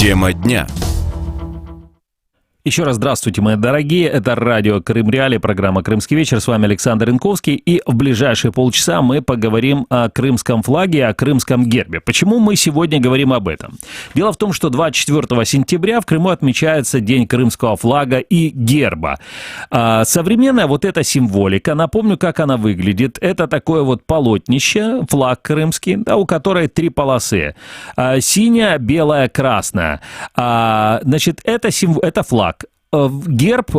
Тема дня. Еще раз здравствуйте, мои дорогие. Это радио Крым Реалии, программа «Крымский вечер». С вами Александр Янковский. И в ближайшие полчаса мы поговорим о крымском флаге, о крымском гербе. Почему мы сегодня говорим об этом? Дело в том, что 24 сентября в Крыму отмечается День крымского флага и герба. Современная вот эта символика, напомню, как она выглядит. Это такое вот полотнище, флаг крымский, да, у которой 3 полосы. Синяя, белая, красная. Значит, это флаг. Герб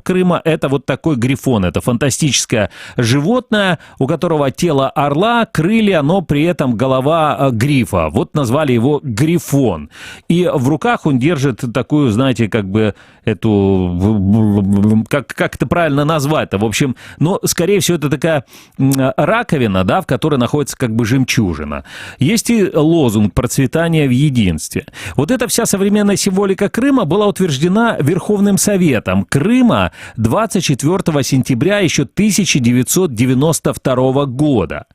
Крыма – это вот такой грифон, это фантастическое животное, у которого тело орла, крылья, но при этом голова грифа. Вот назвали его грифон. И в руках он держит такую, знаете, как бы эту, как это правильно назвать-то, в общем, но, скорее всего, это такая раковина, да, в которой находится как бы жемчужина. Есть и лозунг «Процветание в единстве». Вот эта вся современная символика Крыма была утверждена Верховным Советом Крыма 24 сентября еще 1992 года.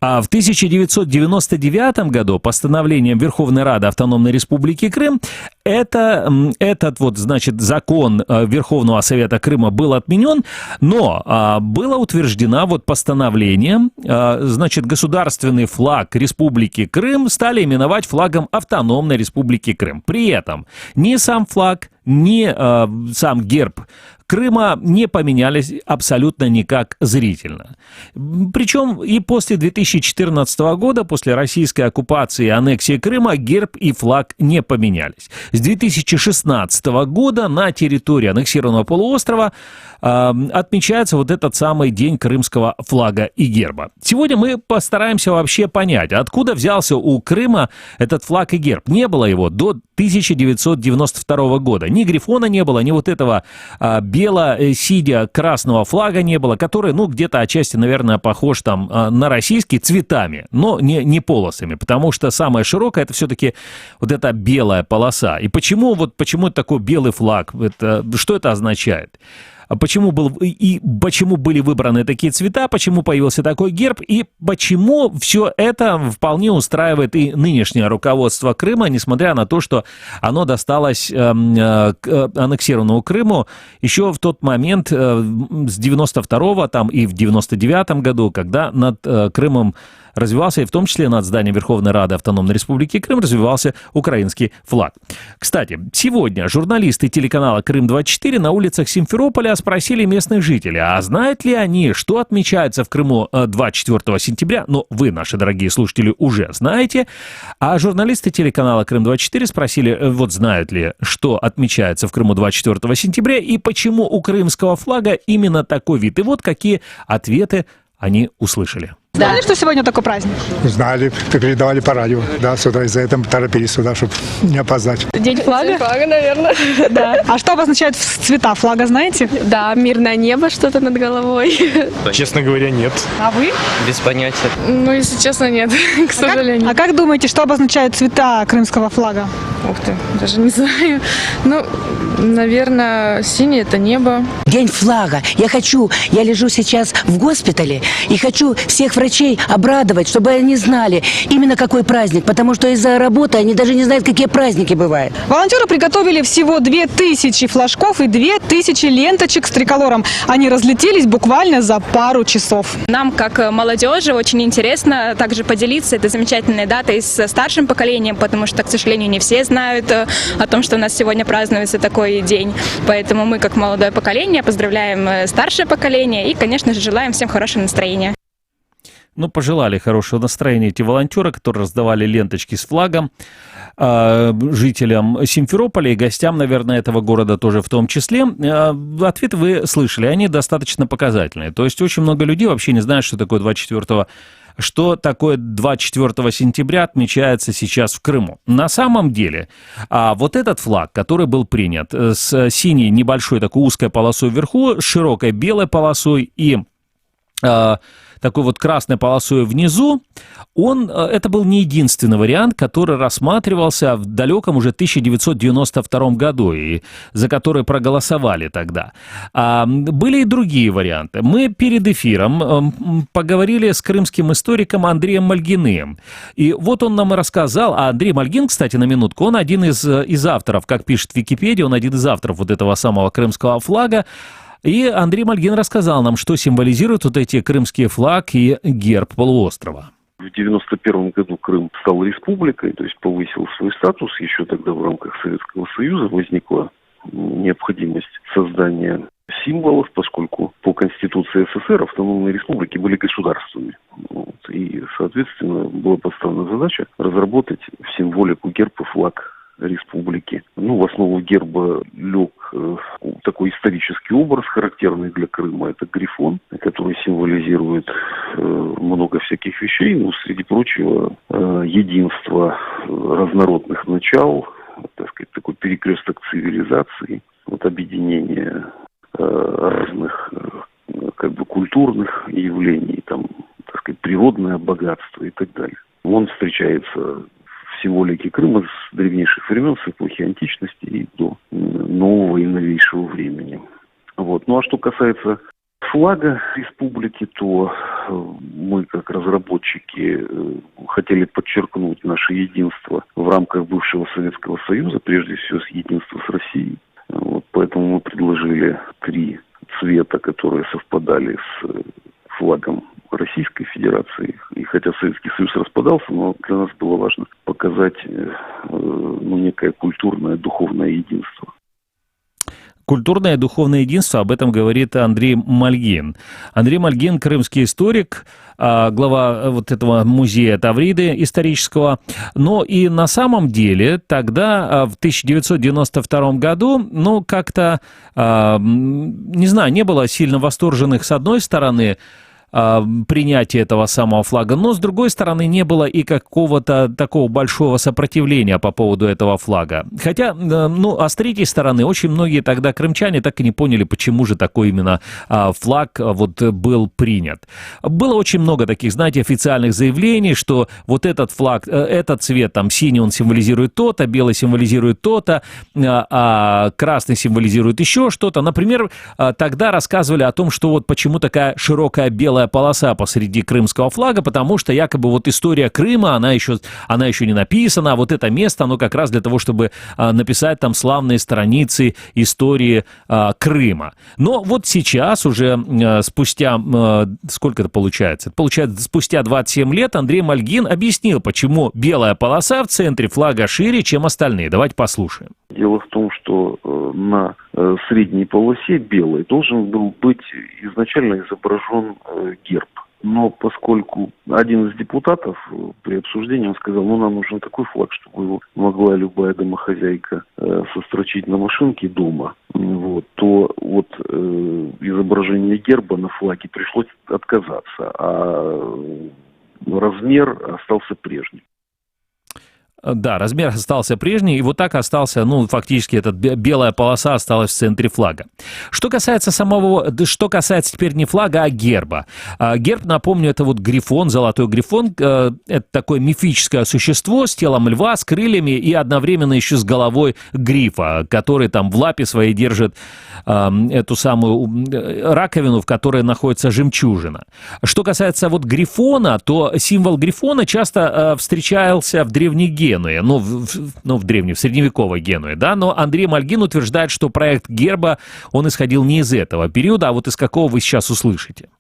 А в 1999 году постановлением Верховной Рады Автономной Республики Крым этот вот, значит, закон Верховного Совета Крыма был отменен, но было утверждено вот постановлением, значит, государственный флаг Республики Крым стали именовать флагом Автономной Республики Крым. При этом ни сам флаг, ни сам герб Крыма не поменялись абсолютно никак зрительно. Причем и после 2014 года, после российской оккупации и аннексии Крыма, герб и флаг не поменялись. С 2016 года на территории аннексированного полуострова отмечается вот этот самый День крымского флага и герба. Сегодня мы постараемся вообще понять, откуда взялся у Крыма этот флаг и герб. Не было его до 1992 года. Ни грифона не было, ни вот этого бело-сине-красного флага не было, который, ну, где-то отчасти, наверное, похож там на российский цветами, но не полосами, потому что самая широкая это все-таки вот эта белая полоса. И почему это такой белый флаг? Что это означает? Почему были выбраны такие цвета, почему появился такой герб, и почему все это вполне устраивает и нынешнее руководство Крыма, несмотря на то, что оно досталось аннексированному Крыму еще в тот момент, с 92-го там, и в 99-м году, когда над Крымом развивался, и в том числе над зданием Верховной Рады Автономной Республики Крым развивался украинский флаг. Кстати, сегодня журналисты телеканала «Крым-24» на улицах Симферополя спросили местных жителей, а знают ли они, что отмечается в Крыму 24 сентября? Ну, вы, наши дорогие слушатели, уже знаете. А журналисты телеканала «Крым-24» спросили, вот знают ли, что отмечается в Крыму 24 сентября и почему у крымского флага именно такой вид. И вот какие ответы они услышали. Знали, что сегодня такой праздник? Знали, передавали по радио. Да, сюда из-за этого торопились сюда, чтобы не опоздать. День флага? День флага, наверное. Да. А что обозначают цвета флага, знаете? Да, мирное небо, что-то над головой. Честно говоря, нет. А вы? Без понятия. Ну, если честно, нет, к сожалению. А как думаете, что обозначают цвета крымского флага? Ух ты, даже не знаю. Ну, наверное, синее это небо. День флага. Я лежу сейчас в госпитале и хочу всех врачей обрадовать, чтобы они знали именно какой праздник, потому что из-за работы они даже не знают, какие праздники бывают. Волонтеры приготовили всего 2000 флажков и 2000 ленточек с триколором. Они разлетелись буквально за пару часов. Нам, как молодежи, очень интересно также поделиться этой замечательной датой с старшим поколением, потому что, к сожалению, не все знают о том, что у нас сегодня празднуется такой день. Поэтому мы, как молодое поколение, поздравляем старшее поколение и, конечно же, желаем всем хорошего настроения. Ну, пожелали хорошего настроения эти волонтеры, которые раздавали ленточки с флагом жителям Симферополя и гостям, наверное, этого города тоже в том числе. Ответы вы слышали, они достаточно показательные. То есть очень много людей вообще не знают, что такое 24 сентября отмечается сейчас в Крыму. На самом деле, вот этот флаг, который был принят с синей небольшой такой узкой полосой вверху, с широкой белой полосой и такой вот красной полосой внизу, это был не единственный вариант, который рассматривался в далеком уже 1992 году, и за который проголосовали тогда. Были и другие варианты. Мы перед эфиром поговорили с крымским историком Андреем Мальгиным. И вот он нам и рассказал, а Андрей Мальгин, кстати, на минутку, он один из авторов, как пишет Википедия, он один из авторов вот этого самого крымского флага. И Андрей Мальгин рассказал нам, что символизируют вот эти крымские флаг и герб полуострова. В 1991 году Крым стал республикой, то есть повысил свой статус. Еще тогда в рамках Советского Союза возникла необходимость создания символов, поскольку по Конституции СССР автономные республики были государствами. И, соответственно, была поставлена задача разработать символику герб и флаг республики. В основу герба лег такой исторический образ, характерный для Крыма. Это грифон, который символизирует много всяких вещей, среди прочего, единство разнородных начал, так сказать, такой перекресток цивилизации, объединение разных культурных явлений, так сказать, природное богатство и так далее. Он встречается в символике Крыма с древнейших времен, с эпохи античности и до нового и новейшего времени. А что касается флага республики, то мы, как разработчики, хотели подчеркнуть наше единство в рамках бывшего Советского Союза, прежде всего единство с Россией. Поэтому мы предложили 3 цвета, которые совпадали с флагом Российской Федерации. И хотя Советский Союз распадался, но для нас было важно показать некое культурное, духовное единство. Культурное и духовное единство, об этом говорит Андрей Мальгин. Андрей Мальгин, крымский историк, глава вот этого музея Тавриды исторического. Но и на самом деле тогда, в 1992 году, как-то, не знаю, не было сильно восторженных, с одной стороны, принятия этого самого флага, но, с другой стороны, не было и какого-то такого большого сопротивления по поводу этого флага. Хотя, а с третьей стороны, очень многие тогда крымчане так и не поняли, почему же такой именно флаг был принят. Было очень много таких, знаете, официальных заявлений, что вот этот флаг, этот цвет, синий он символизирует то-то, белый символизирует то-то, а красный символизирует еще что-то. Например, тогда рассказывали о том, что почему такая широкая белая полоса посреди крымского флага, потому что якобы история Крыма, она еще не написана, а вот это место, оно как раз для того, чтобы написать там славные страницы истории Крыма. Но сейчас уже спустя, сколько это получается? Получается, спустя 27 лет Андрей Мальгин объяснил, почему белая полоса в центре флага шире, чем остальные. Давайте послушаем. Дело в том, что на средней полосе белой должен был быть изначально изображен герб. Но поскольку один из депутатов при обсуждении он сказал, нам нужен такой флаг, чтобы его могла любая домохозяйка сострочить на машинке дома, то изображение герба на флаге пришлось отказаться, а размер остался прежним. Да, размер остался прежний, и так остался, фактически эта белая полоса осталась в центре флага. Что касается теперь не флага, а герба. Герб, напомню, это грифон, золотой грифон, это такое мифическое существо с телом льва, с крыльями и одновременно еще с головой грифа, который в лапе своей держит эту самую раковину, в которой находится жемчужина. Что касается грифона, то символ грифона часто встречался в Древней Генуе, в средневековой Генуе, да, но Андрей Мальгин утверждает, что проект герба, он исходил не из этого периода, а из какого вы сейчас услышите.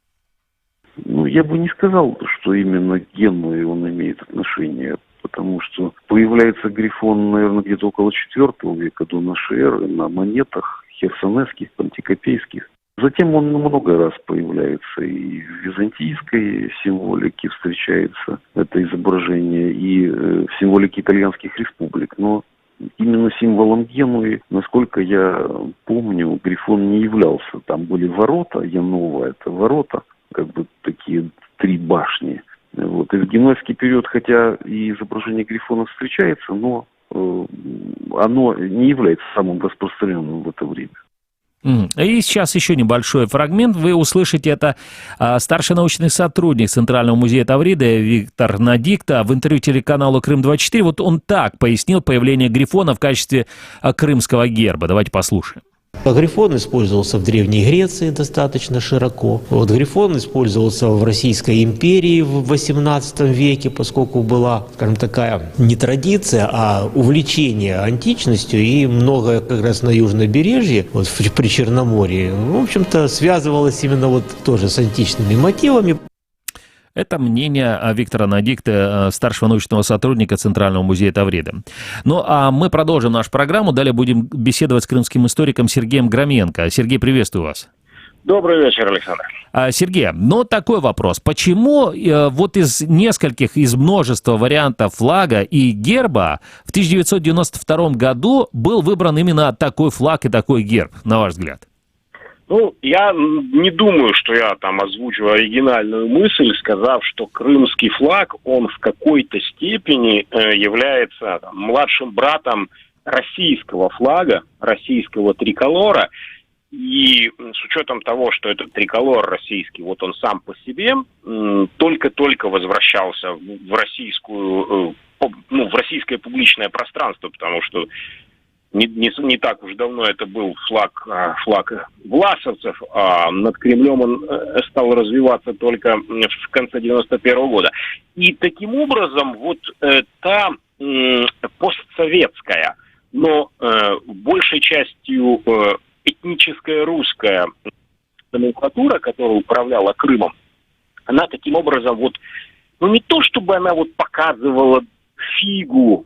Я бы не сказал, что именно к Генуе он имеет отношение, потому что появляется грифон, наверное, где-то около IV века до нашей эры на монетах херсонесских, пантикопейских. Затем он много раз появляется и в византийской символике встречается это изображение, и в символике итальянских республик. Но именно символом Генуи, насколько я помню, грифон не являлся. Там были ворота, Янова, это ворота, такие 3 башни. И в генуэзский период, хотя и изображение грифона встречается, но оно не является самым распространенным в это время. И сейчас еще небольшой фрагмент. Вы услышите это. Старший научный сотрудник Центрального музея Тавриды Виктор Надикта в интервью телеканалу Крым-24. Вот он так пояснил появление грифона в качестве крымского герба. Давайте послушаем. Грифон использовался в Древней Греции достаточно широко. Вот грифон использовался в Российской империи в XVIII веке, поскольку была, скажем, такая не традиция, а увлечение античностью, и многое как раз на южном побережье, вот при Черноморье, в общем-то, связывалось именно вот тоже с античными мотивами. Это мнение Виктора Надикта, старшего научного сотрудника Центрального музея Тавриды. Ну, а мы продолжим нашу программу. Далее будем беседовать с крымским историком Сергеем Громенко. Сергей, приветствую вас. Добрый вечер, Александр. Сергей, ну такой вопрос. Почему вот из множества вариантов флага и герба в 1992 году был выбран именно такой флаг и такой герб, на ваш взгляд? Ну, я не думаю, что я там озвучу оригинальную мысль, сказав, что крымский флаг, он в какой-то степени является младшим братом российского флага, российского триколора. И с учетом того, что этот триколор российский, вот он сам по себе, только-только возвращался в российское публичное пространство, потому что не так уж давно это был флаг власовцев, а над Кремлем он стал развиваться только в конце 91 года. И таким образом вот та постсоветская, но большей частью этническая русская номенклатура, которая управляла Крымом, она таким образом вот, ну не то чтобы она вот показывала фигу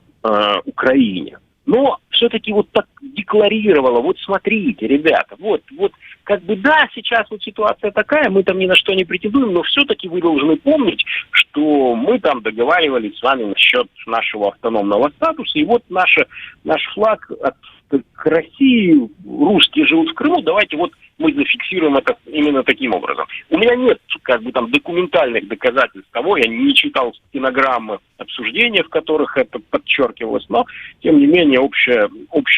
Украине, но все-таки вот так декларировала, вот смотрите, ребята, вот как бы да, сейчас вот ситуация такая, мы там ни на что не претендуем, но все-таки вы должны помнить, что мы там договаривались с вами насчет нашего автономного статуса, и вот наш флаг к России, русские живут в Крыму, давайте вот мы зафиксируем это именно таким образом. У меня нет как бы там документальных доказательств того, я не читал стенограммы обсуждения, в которых это подчеркивалось, но тем не менее общая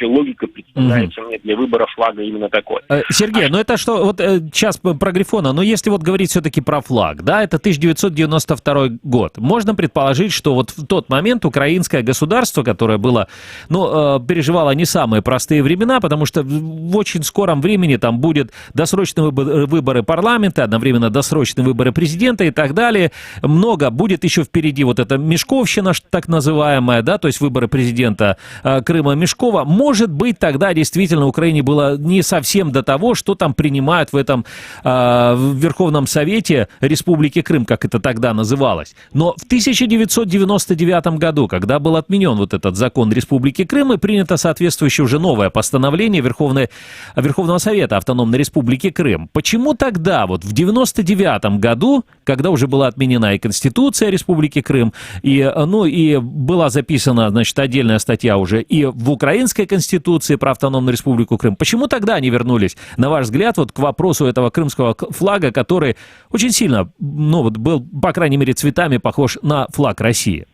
логика представляется мне для выбора флага именно такой. Сергей, ну это что, вот сейчас про грифона, но если вот говорить все-таки про флаг, да, это 1992 год, можно предположить, что вот в тот момент украинское государство, которое было, переживало не самые простые времена, потому что в очень скором времени там будет досрочные выборы парламента, одновременно досрочные выборы президента и так далее. Много будет еще впереди вот эта Мешковщина, так называемая, да, то есть выборы президента Крыма Мешкова. Может быть, тогда действительно Украине было не совсем до того, что там принимают в этом в Верховном Совете Республики Крым, как это тогда называлось. Но в 1999 году, когда был отменен вот этот закон Республики Крым и принято соответствующее уже новое постановление Верховного Совета Автономной Республики Крым. Почему тогда, вот в 99 году, когда уже была отменена и Конституция Республики Крым, и была записана, значит, отдельная статья уже и в Украинской Конституции про Автономную Республику Крым, почему тогда они вернулись, на ваш взгляд, вот к вопросу этого крымского флага, который очень сильно, был, по крайней мере, цветами похож на флаг России?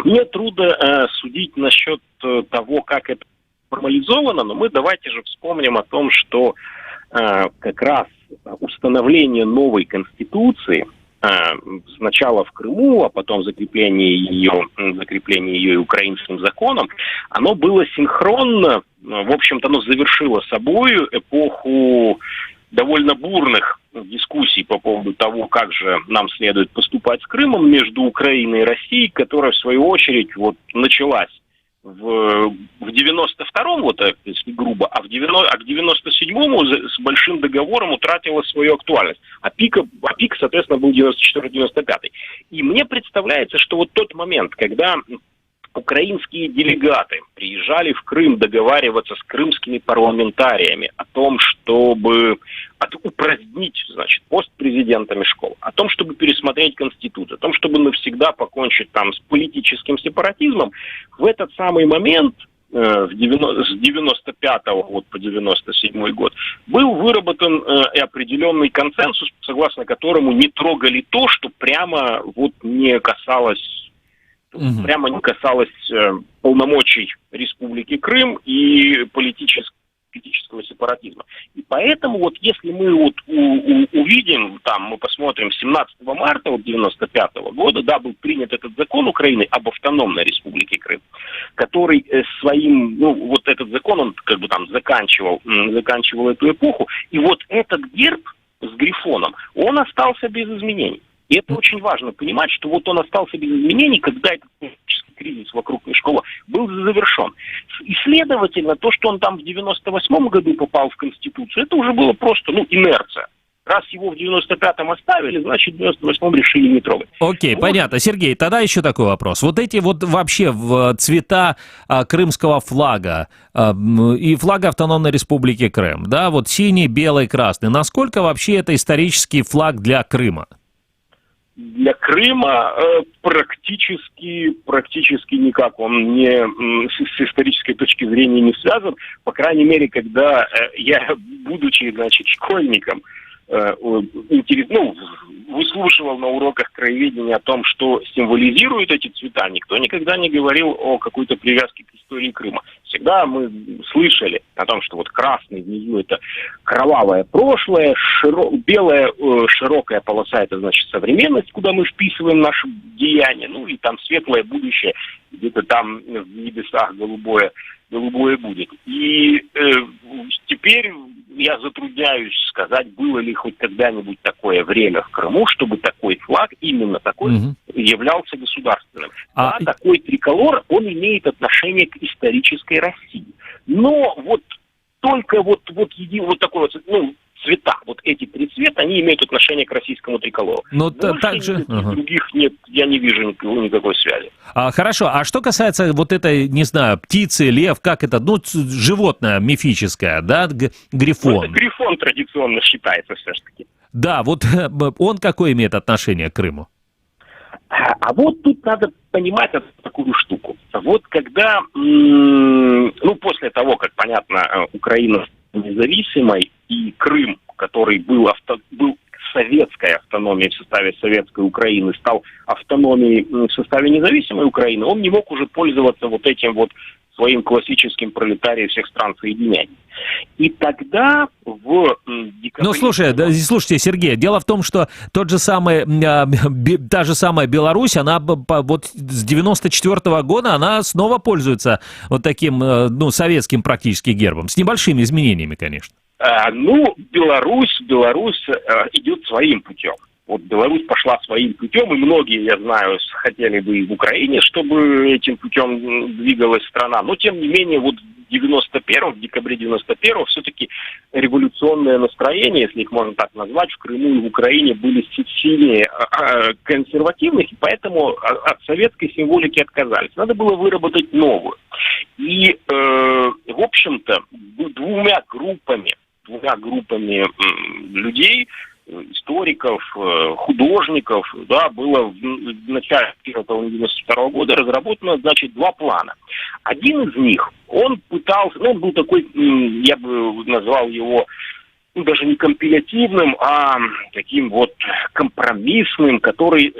Мне трудно судить насчет того, как это формализовано, но мы давайте же вспомним о том, что как раз установление новой конституции сначала в Крыму, а потом закрепление ее и украинским законом, оно было синхронно, в общем-то, оно завершило собою эпоху довольно бурных дискуссий по поводу того, как же нам следует поступать с Крымом между Украиной и Россией, которая, в свою очередь, вот началась в 92-м, вот если грубо, а к 97-му с большим договором утратила свою актуальность. А пик, соответственно, был 94-95. И мне представляется, что вот тот момент, когда украинские делегаты приезжали в Крым договариваться с крымскими парламентариями о том, чтобы упразднить, значит, пост президента Мешкова, о том, чтобы пересмотреть Конституцию, о том, чтобы навсегда покончить там с политическим сепаратизмом, в этот самый момент с 95 вот по 97 год был выработан и определенный консенсус, согласно которому не трогали то, что прямо вот не касалось полномочий Республики Крым и политических политического сепаратизма. И поэтому вот если мы вот увидим, там мы посмотрим 17 марта 1995 года, да, был принят этот закон Украины об автономной республике Крым, который своим, ну вот этот закон, он как бы там заканчивал эту эпоху, и вот этот герб с грифоном, он остался без изменений. И это очень важно понимать, что вот он остался без изменений, когда этот политический кризис вокруг Мешкова был завершен. И, следовательно, то, что он там в 98 году попал в Конституцию, это уже было просто, инерция. Раз его в 95-м оставили, значит, в 98-м решили не трогать. Окей, вот. Понятно. Сергей, тогда еще такой вопрос. Вот эти вот вообще цвета крымского флага и флага Автономной Республики Крым, да, вот синий, белый, красный, насколько вообще это исторический флаг для Крыма? Для Крыма практически никак. Он не с исторической точки зрения не связан. По крайней мере, когда я, будучи, школьником, выслушивал на уроках краеведения о том, что символизируют эти цвета, никто никогда не говорил о какой-то привязке к истории Крыма. Всегда мы слышали о том, что вот красный внизу это кровавое прошлое, белая широкая полоса это значит современность, куда мы вписываем наши деяния, и там светлое будущее, где-то там в небесах голубое будет. И теперь я затрудняюсь сказать, было ли хоть когда-нибудь такое время в Крыму, чтобы такой флаг, именно такой, являлся государственным. Да, такой триколор, он имеет отношение к исторической России. Но вот только вот такой вот, цвета, вот эти три цвета, они имеют отношение к российскому триколору. Но также других нет, я не вижу никакой связи. Хорошо, а что касается вот этой, не знаю, птицы, лев, как это, животное мифическое, да, грифон. Это грифон традиционно считается все-таки. Да, вот он какое имеет отношение к Крыму? А вот тут надо понимать такую штуку. Вот когда, после того, как, понятно, Украина независимой, и Крым, который был советской автономией в составе советской Украины, стал автономией в составе независимой Украины, он не мог уже пользоваться вот этим вот своим классическим пролетарием всех стран соединений. И тогда в декабре... слушайте, Сергей, дело в том, что та же самая Беларусь, она вот с 94 года, она снова пользуется вот таким, советским практически гербом, с небольшими изменениями, конечно. Беларусь идет своим путем. Вот Беларусь пошла своим путем, и многие, я знаю, хотели бы и в Украине, чтобы этим путем двигалась страна. Но, тем не менее, вот в декабре 91-го, все-таки революционное настроение, если их можно так назвать, в Крыму и в Украине были сильнее консервативных, и поэтому от советской символики отказались. Надо было выработать новую. И, в общем-то, двумя группами людей, историков, художников, да, было в начале 1992 года разработано, два плана. Один из них, он был такой, я бы назвал его, даже не компилятивным, а таким вот компромиссным, который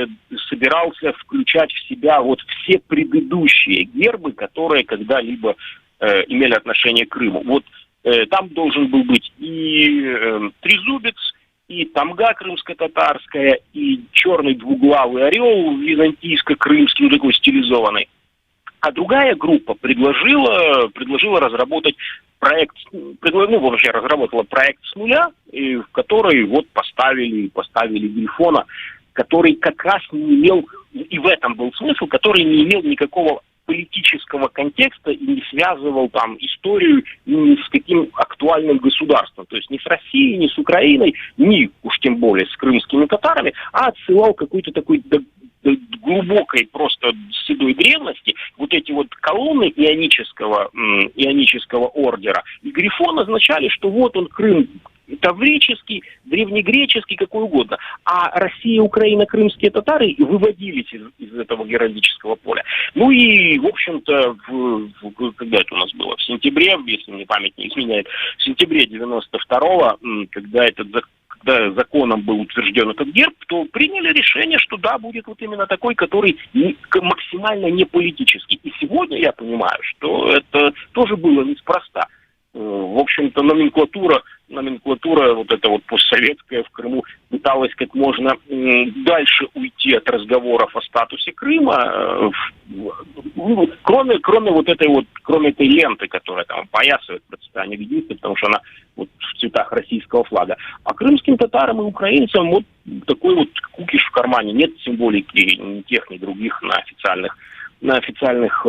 собирался включать в себя вот все предыдущие гербы, которые когда-либо имели отношение к Крыму. Вот там должен был быть и трезубец, и тамга крымско-татарская, и черный двуглавый орел византийско-крымский, такой стилизованный. А другая группа предложила разработать проект, разработала проект с нуля, в который вот поставили грифона, который как раз не имел, и в этом был смысл, который не имел никакого политического контекста и не связывал там историю ни с каким актуальным государством. То есть ни с Россией, ни с Украиной, ни уж тем более с крымскими татарами, а отсылал какой-то такой глубокой просто седой древности вот эти вот колонны ионического ордера. И грифон означали, что вот он Крым таврический, древнегреческий, какой угодно. А Россия, Украина, крымские татары выводились из этого геральдического поля. И, в общем-то, когда это у нас было? В сентябре, если мне память не изменяет, в сентябре 92-го, когда законом был утвержден этот герб, то приняли решение, что да, будет вот именно такой, который максимально не политический. И сегодня я понимаю, что это тоже было неспроста. В общем-то, номенклатура вот эта вот постсоветская в Крыму пыталась как можно дальше уйти от разговоров о статусе Крыма, кроме этой ленты, которая там опоясывает процветание единства, потому что она вот в цветах российского флага. А крымским татарам и украинцам вот такой вот кукиш в кармане, нет символики ни тех, ни других на официальных,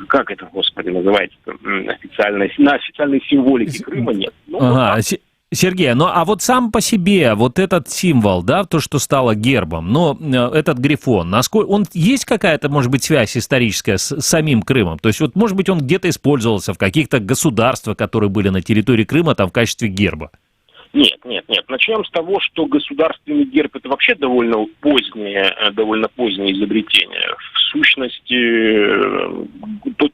как это, господи, называется, на официальной символике Крыма нет. Ага, Сергей, ну а вот сам по себе вот этот символ, да, то, что стало гербом, но этот грифон, насколько он есть какая-то, может быть, связь историческая с самим Крымом? То есть вот, может быть, он где-то использовался в каких-то государствах, которые были на территории Крыма, там в качестве герба? Нет. Начнем с того, что государственный герб — это вообще довольно позднее изобретение. В сущности,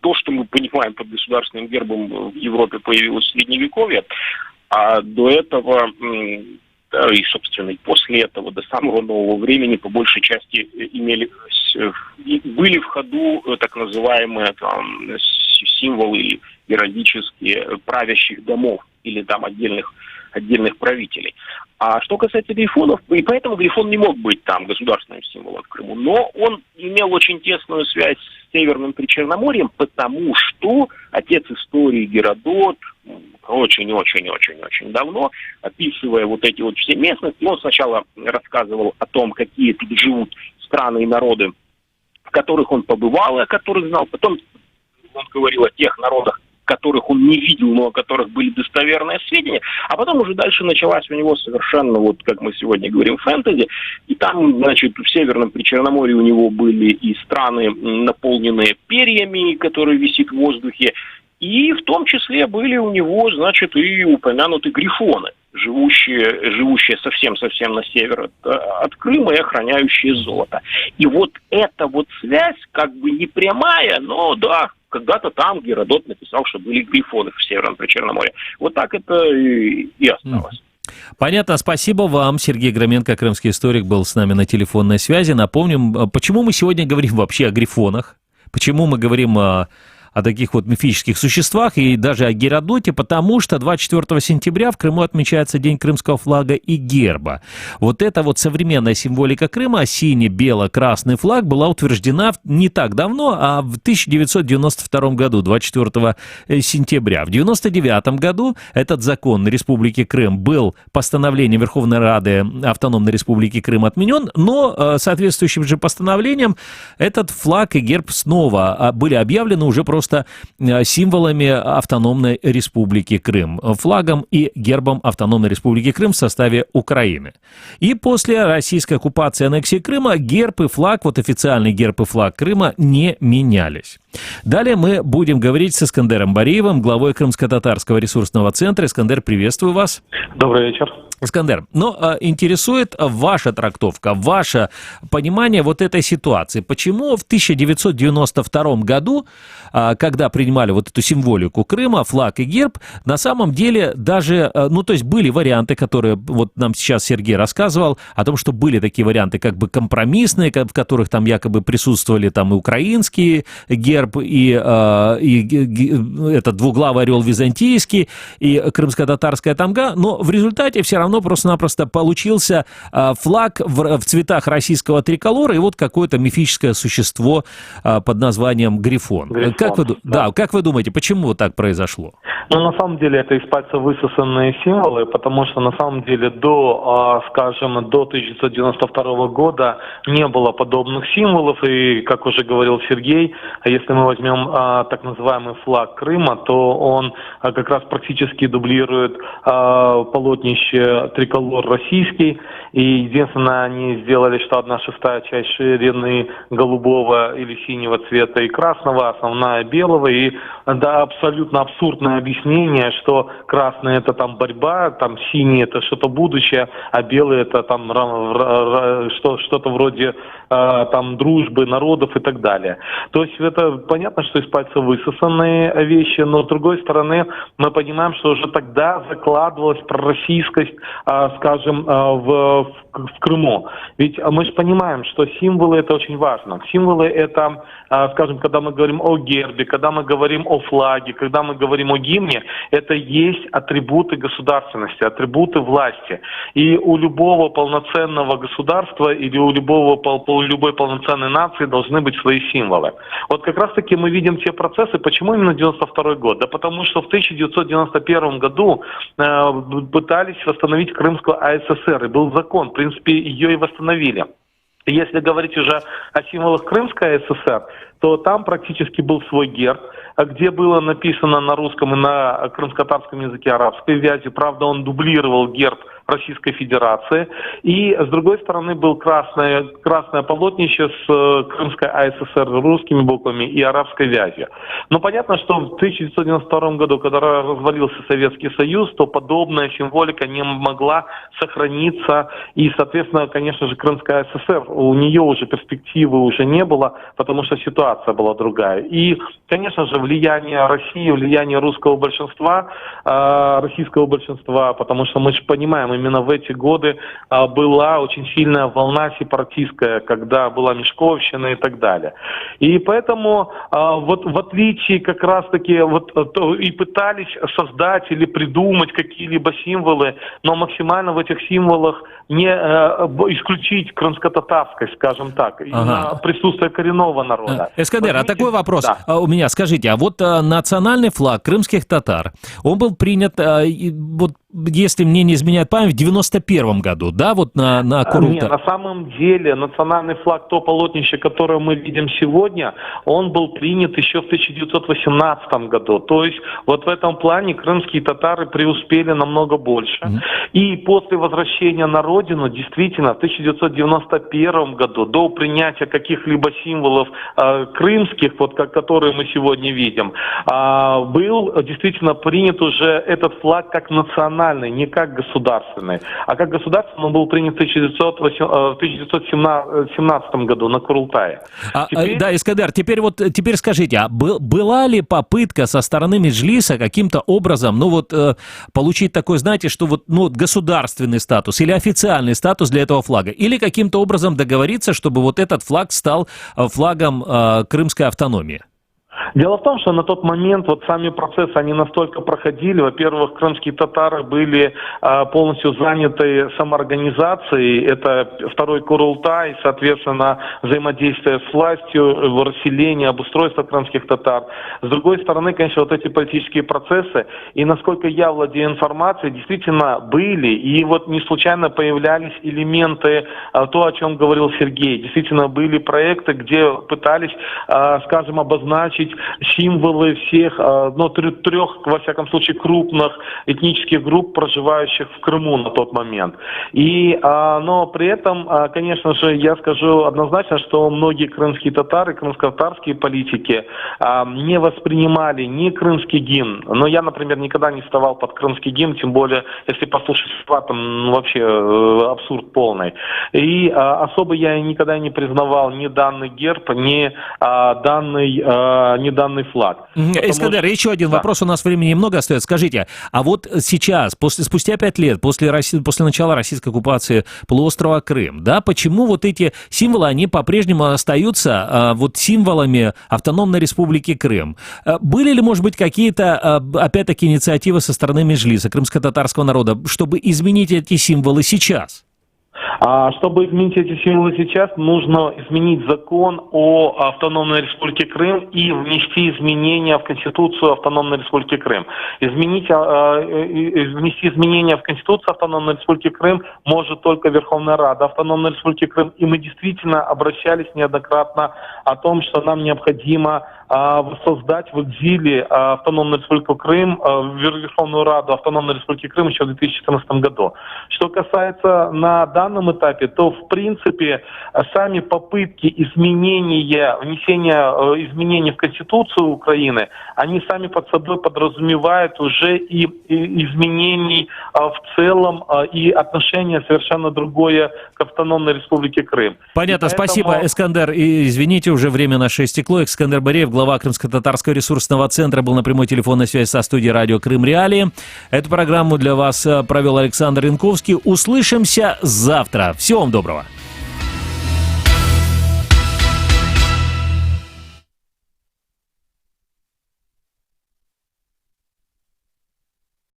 то, что мы понимаем под государственным гербом, в Европе появилось в Средневековье, а до этого, да, и, собственно, и после этого, до самого нового времени, по большей части были в ходу так называемые там символы периодически правящих домов или там отдельных правителей. А что касается грифонов, и поэтому грифон не мог быть там государственным символом в Крыму, но он имел очень тесную связь с Северным Причерноморьем, потому что отец истории Геродот очень давно, описывая вот эти вот все местности, он сначала рассказывал о том, какие тут живут страны и народы, в которых он побывал и о которых знал, потом он говорил о тех народах, которых он не видел, но о которых были достоверные сведения, а потом уже дальше началась у него совершенно, вот как мы сегодня говорим, фэнтези, и там, значит, в Северном Причерноморье у него были и страны, наполненные перьями, которые висят в воздухе, и в том числе были у него, значит, и упомянуты грифоны, живущие совсем на север от Крыма и охраняющие золото. И вот эта вот связь, как бы не прямая, но да, когда-то там Геродот написал, что были грифоны в Северном Причерноморье. Вот так это и осталось. Понятно, спасибо вам. Сергей Громенко, крымский историк, был с нами на телефонной связи. Напомним, почему мы сегодня говорим вообще о грифонах, почему мы говорим о таких вот мифических существах и даже о Геродоте, потому что 24 сентября в Крыму отмечается День крымского флага и герба. Вот эта вот современная символика Крыма, сине-бело-красный флаг, была утверждена не так давно, а в 1992 году, 24 сентября. В 1999 году этот закон Республики Крым был постановлением Верховной Рады Автономной Республики Крым отменен, но соответствующим же постановлением этот флаг и герб снова были объявлены уже просто символами Автономной Республики Крым, флагом и гербом Автономной Республики Крым в составе Украины. И после российской оккупации и аннексии Крыма герб и флаг, вот официальный герб и флаг Крыма, не менялись. Далее мы будем говорить с Искандером Бариевым, главой Крымско-татарского ресурсного центра. Искандер, приветствую вас. Добрый вечер. Искандер, интересует ваша трактовка, ваше понимание вот этой ситуации. Почему в 1992 году, когда принимали вот эту символику Крыма, флаг и герб, на самом деле даже, то есть были варианты, которые вот нам сейчас Сергей рассказывал, о том, что были такие варианты как бы компромиссные, в которых там якобы присутствовали там и украинский герб, и этот двуглавый орел византийский, и крымско-татарская тамга, но в результате все равно просто-напросто получился флаг в цветах российского триколора и вот какое-то мифическое существо под названием грифон. Как вы думаете, почему вот так произошло? На самом деле это из пальца высосанные символы, потому что на самом деле до 1992 года не было подобных символов, и, как уже говорил Сергей, если мы возьмем так называемый флаг Крыма, то он как раз практически дублирует полотнище триколор российский, и единственное, они сделали, что 1/6 часть ширины голубого или синего цвета и красного, основная белого, и да, абсолютно абсурдное объяснение, что красный это там борьба, там синий это что-то будущее, а белый это там что-то вроде там дружбы народов и так далее. То есть это понятно, что из пальца высосанные вещи, но с другой стороны мы понимаем, что уже тогда закладывалась пророссийскость скажем, в Крыму. Ведь мы же понимаем, что символы это очень важно. Символы это, скажем, когда мы говорим о гербе, когда мы говорим о флаге, когда мы говорим о гимне, это есть атрибуты государственности, атрибуты власти. И у любого полноценного государства или у любой полноценной нации должны быть свои символы. Вот как раз-таки мы видим те процессы. Почему именно 92 год? Да потому что в 1991 году пытались восстановить Крымскую АССР, и был закон, в принципе, ее и восстановили. Если говорить уже о символах Крымской АССР, то там практически был свой герб, где было написано на русском и на крымско-татарском языке арабской вязи. Правда, он дублировал герб Российской Федерации. И, с другой стороны, был красное полотнище с Крымской АССР русскими буквами и арабской вязью. Но понятно, что в 1992 году, когда развалился Советский Союз, то подобная символика не могла сохраниться. И, соответственно, конечно же, Крымская АССР, у нее уже перспективы уже не было, потому что ситуация была другая. И, конечно же, влияние России, влияние русского большинства, российского большинства, потому что мы же понимаем, именно в эти годы была очень сильная волна сепаратистская, когда была Мешковщина и так далее. И поэтому вот в отличие как раз-таки и пытались создать или придумать какие-либо символы, но максимально в этих символах не исключить крымско-татарскость, скажем так, именно присутствие коренного народа. Эскандер, Возьмите... такой вопрос да. у меня. Скажите, а вот национальный флаг крымских татар, он был принят, вот если мне не изменяет память, в 91 году, да, вот на Курултае? Нет, на самом деле национальный флаг, то полотнище, которое мы видим сегодня, он был принят еще в 1918 году. То есть вот в этом плане крымские татары преуспели намного больше. И после возвращения на родину, действительно, в 1991 году, до принятия каких-либо символов крымских, вот которые мы сегодня видим, был действительно принят уже этот флаг как национальный, не как государственный. А как государственный он был принят в 1917 году на Курултае. Да, Эскандер, теперь скажите, а была ли попытка со стороны Меджлиса каким-то образом, получить такой, знаете, что государственный статус или официальный статус для этого флага? Или каким-то образом договориться, чтобы вот этот флаг стал флагом крымской автономии? Дело в том, что на тот момент вот сами процессы, они настолько проходили. Во-первых, крымские татары были полностью заняты самоорганизацией. Это второй Курултай, соответственно, взаимодействие с властью, расселение, обустройство крымских татар. С другой стороны, конечно, вот эти политические процессы, и насколько я владею информацией, действительно были. И вот не случайно появлялись элементы, то, о чем говорил Сергей. Действительно, были проекты, где пытались, скажем, обозначить символы всех, трех, во всяком случае, крупных этнических групп, проживающих в Крыму на тот момент. Но при этом, конечно же, я скажу однозначно, что многие крымские татары, крымско-татарские политики не воспринимали ни крымский гимн. Но я, например, никогда не вставал под крымский гимн, тем более, если послушать там вообще абсурд полный. И особо я никогда не признавал ни данный герб, ни данный флаг. Эскандер, еще один вопрос, у нас времени немного остается. Скажите, а вот сейчас, спустя 5 лет, после начала российской оккупации полуострова Крым, да, почему вот эти символы, они по-прежнему остаются символами автономной республики Крым? Были ли, может быть, какие-то, опять-таки, инициативы со стороны Меджлиса, крымско-татарского народа, чтобы изменить эти символы сейчас? Чтобы изменить эти символы сейчас, нужно изменить закон о автономной республике Крым и внести изменения в Конституцию автономной республики Крым. Внести изменения в Конституцию автономной республики Крым может только Верховная Рада автономной республики Крым. И мы действительно обращались неоднократно о том, что нам необходимо воссоздать в экзиле автономную республику Крым, Верховную Раду автономной республики Крым еще в 2014 году. Что касается на данном этапе, то в принципе сами попытки внесения изменений в Конституцию Украины, они сами под собой подразумевают уже и изменений в целом, и отношение совершенно другое к автономной республике Крым. Понятно, спасибо, Эскандер. И извините, уже время наше истекло. Эскандер Бареев, глава глава Крымско-татарского ресурсного центра, был на прямой телефонной связи со студией радио Крым Реалии. Эту программу для вас провел Александр Янковский. Услышимся завтра. Всего вам доброго.